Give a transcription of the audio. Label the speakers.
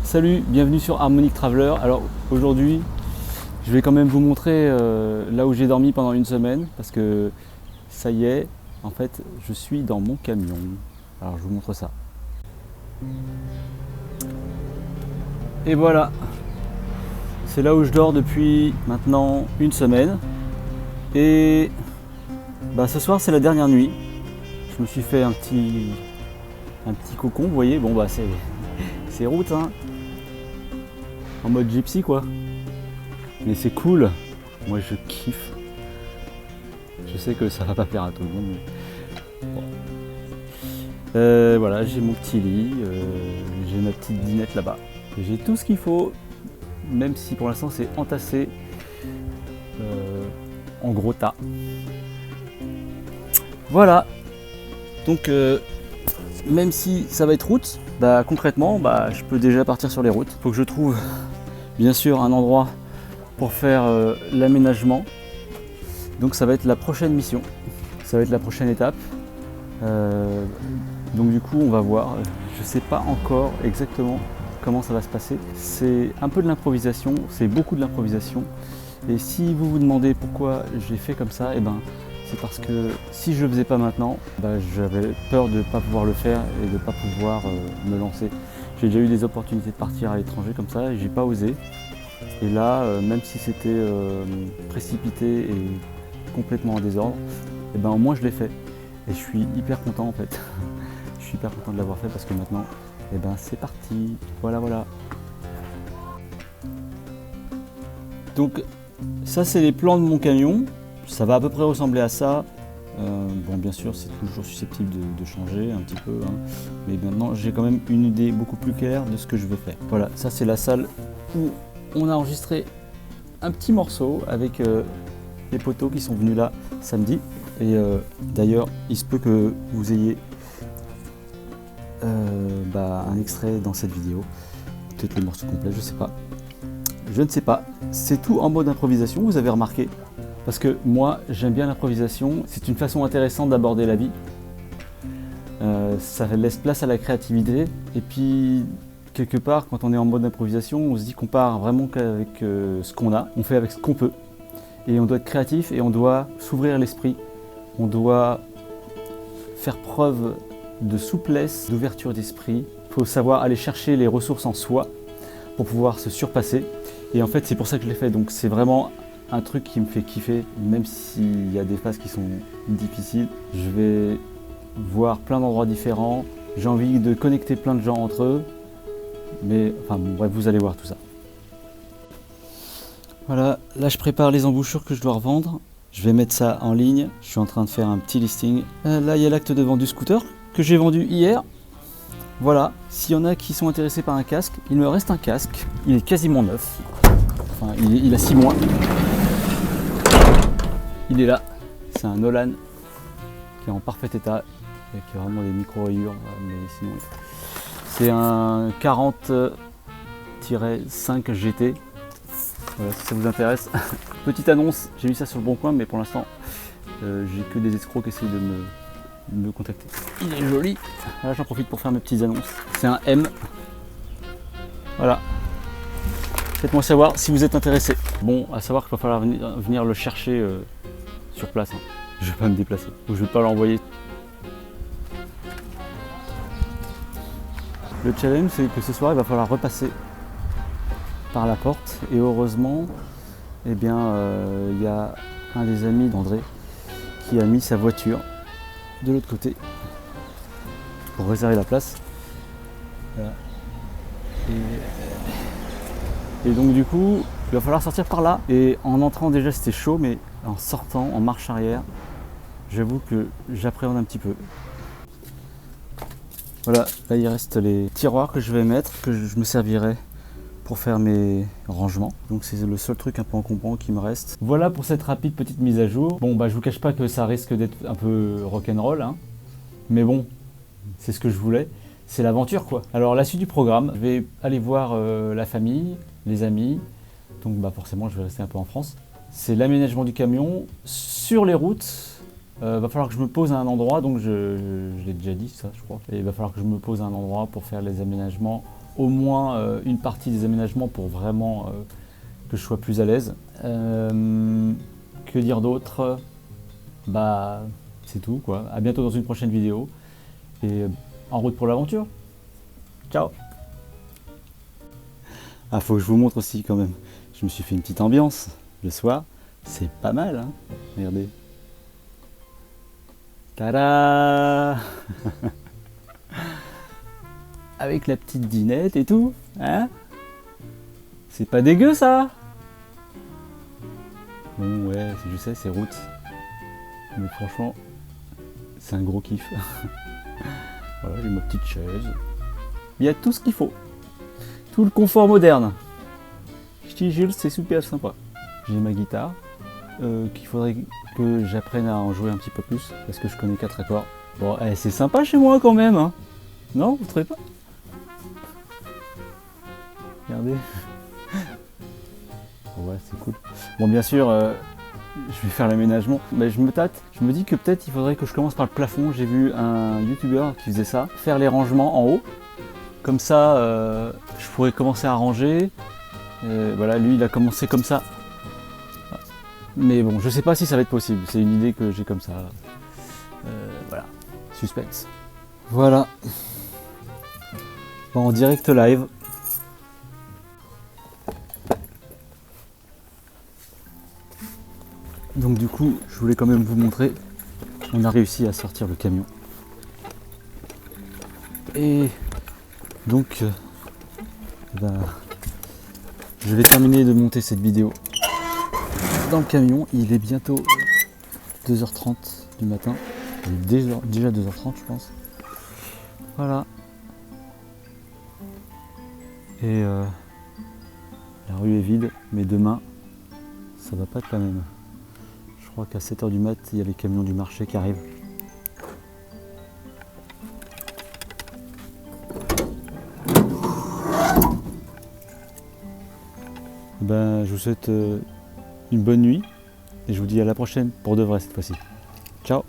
Speaker 1: Salut, bienvenue sur Harmonic Traveler. Alors aujourd'hui, je vais quand même vous montrer là où j'ai dormi pendant une semaine parce que ça y est, en fait, je suis dans mon camion. Alors je vous montre ça. Et voilà, c'est là où je dors depuis maintenant une semaine. Et ce soir, c'est la dernière nuit. Je me suis fait un petit cocon, vous voyez. Bon c'est route, hein. En mode gypsy quoi. Mais c'est cool, moi je kiffe. Je sais que ça va pas plaire à tout le monde. Mais bon. Voilà, j'ai mon petit lit, j'ai ma petite dinette là-bas. J'ai tout ce qu'il faut, même si pour l'instant c'est entassé en gros tas. Voilà. Donc même si ça va être route, concrètement je peux déjà partir sur les routes. Il faut que je trouve bien sûr un endroit pour faire l'aménagement. Donc ça va être la prochaine mission, ça va être la prochaine étape. Donc du coup on va voir, je sais pas encore exactement comment ça va se passer. C'est un peu de l'improvisation, c'est beaucoup de l'improvisation. Et si vous vous demandez pourquoi j'ai fait comme ça, c'est parce que si je le faisais pas maintenant, j'avais peur de ne pas pouvoir le faire et de ne pas pouvoir me lancer. J'ai déjà eu des opportunités de partir à l'étranger comme ça et j'ai pas osé. Et là, même si c'était précipité et complètement en désordre, au moins je l'ai fait. Et je suis hyper content en fait. Je suis hyper content de l'avoir fait parce que maintenant, c'est parti. Voilà. Donc ça c'est les plans de mon camion. Ça va à peu près ressembler à ça. Bien sûr, c'est toujours susceptible de changer un petit peu, hein. Mais maintenant, j'ai quand même une idée beaucoup plus claire de ce que je veux faire. Voilà, ça c'est la salle où on a enregistré un petit morceau avec les potos qui sont venus là samedi. Et d'ailleurs, il se peut que vous ayez un extrait dans cette vidéo. Peut-être le morceau complet, je sais pas. Je ne sais pas. C'est tout en mode improvisation, vous avez remarqué. Parce que moi, j'aime bien l'improvisation. C'est une façon intéressante d'aborder la vie. Ça laisse place à la créativité. Et puis, quelque part, quand on est en mode improvisation, on se dit qu'on part vraiment qu'avec ce qu'on a. On fait avec ce qu'on peut. Et on doit être créatif et on doit s'ouvrir l'esprit. On doit faire preuve de souplesse, d'ouverture d'esprit. Il faut savoir aller chercher les ressources en soi pour pouvoir se surpasser. Et en fait, c'est pour ça que je l'ai fait. Donc, c'est vraiment un truc qui me fait kiffer, même s'il y a des phases qui sont difficiles. Je vais voir plein d'endroits différents, j'ai envie de connecter plein de gens entre eux, mais bref, vous allez voir tout ça. Voilà, là je prépare les embouchures que je dois revendre, je vais mettre ça en ligne, je suis en train de faire un petit listing. Là il y a l'acte de vente du scooter que j'ai vendu hier. Voilà, s'il y en a qui sont intéressés par un casque, il me reste un casque, il est quasiment neuf, il a 6 mois. Il est là, c'est un Nolan qui est en parfait état, avec vraiment des micro-rayures, mais sinon c'est un 40-5 GT. Voilà, si ça vous intéresse. Petite annonce, j'ai mis ça sur le bon coin, mais pour l'instant j'ai que des escrocs qui essayent de me contacter. Il est joli. Là j'en profite pour faire mes petites annonces. C'est un M. Voilà. Faites-moi savoir si vous êtes intéressé. Bon, à savoir qu'il va falloir venir le chercher sur place, hein. Je vais pas me déplacer, ou je vais pas l'envoyer. Le challenge, c'est que ce soir il va falloir repasser par la porte, et heureusement il y a un des amis d'André qui a mis sa voiture de l'autre côté pour réserver la place. Voilà. Et donc du coup il va falloir sortir par là, et en entrant déjà c'était chaud, mais en sortant en marche arrière, j'avoue que j'appréhende un petit peu. Voilà, là il reste les tiroirs que je vais mettre, que je me servirai pour faire mes rangements. Donc c'est le seul truc un peu encombrant qui me reste. Voilà pour cette rapide petite mise à jour. Bon je vous cache pas que ça risque d'être un peu rock'n'roll, hein. Mais bon, c'est ce que je voulais, c'est l'aventure quoi. Alors la suite du programme, je vais aller voir la famille, les amis, donc forcément je vais rester un peu en France. C'est l'aménagement du camion sur les routes. Va falloir que je me pose à un endroit, donc je l'ai déjà dit ça je crois. Et il va falloir que je me pose à un endroit pour faire les aménagements au moins une partie des aménagements pour vraiment que je sois plus à l'aise. Que dire d'autre? Bah, c'est tout quoi. À bientôt dans une prochaine vidéo. Et en route pour l'aventure. Ciao! Ah, faut que je vous montre aussi quand même. Je me suis fait une petite ambiance le soir. C'est pas mal, hein? Regardez. Tada! Avec la petite dinette et tout, hein? C'est pas dégueu ça? Bon ouais, je sais, c'est route. Mais franchement, c'est un gros kiff. Voilà, j'ai ma petite chaise. Il y a tout ce qu'il faut. Tout le confort moderne. Je dis Jules, c'est super sympa. J'ai ma guitare, qu'il faudrait que j'apprenne à en jouer un petit peu plus, parce que je connais 4 accords. Bon, c'est sympa chez moi quand même, hein? Non, vous trouvez pas? Regardez. Ouais, c'est cool. Bon, bien sûr, je vais faire l'aménagement. Mais je me tâte. Je me dis que peut-être il faudrait que je commence par le plafond. J'ai vu un youtubeur qui faisait ça. Faire les rangements en haut. Comme ça, je pourrais commencer à ranger. Voilà, lui, il a commencé comme ça. Mais bon, je sais pas si ça va être possible. C'est une idée que j'ai comme ça. Voilà. Suspense. Voilà. Bon, en direct live. Donc du coup, je voulais quand même vous montrer, on a réussi à sortir le camion. Et donc, je vais terminer de monter cette vidéo dans le camion. Il est bientôt 2h30 du matin. Il est déjà 2h30 je pense. Voilà. Et la rue est vide, mais demain, ça va pas être la même. Je crois qu'à 7h du mat, il y a les camions du marché qui arrivent. Je vous souhaite une bonne nuit et je vous dis à la prochaine pour de vrai cette fois-ci. Ciao!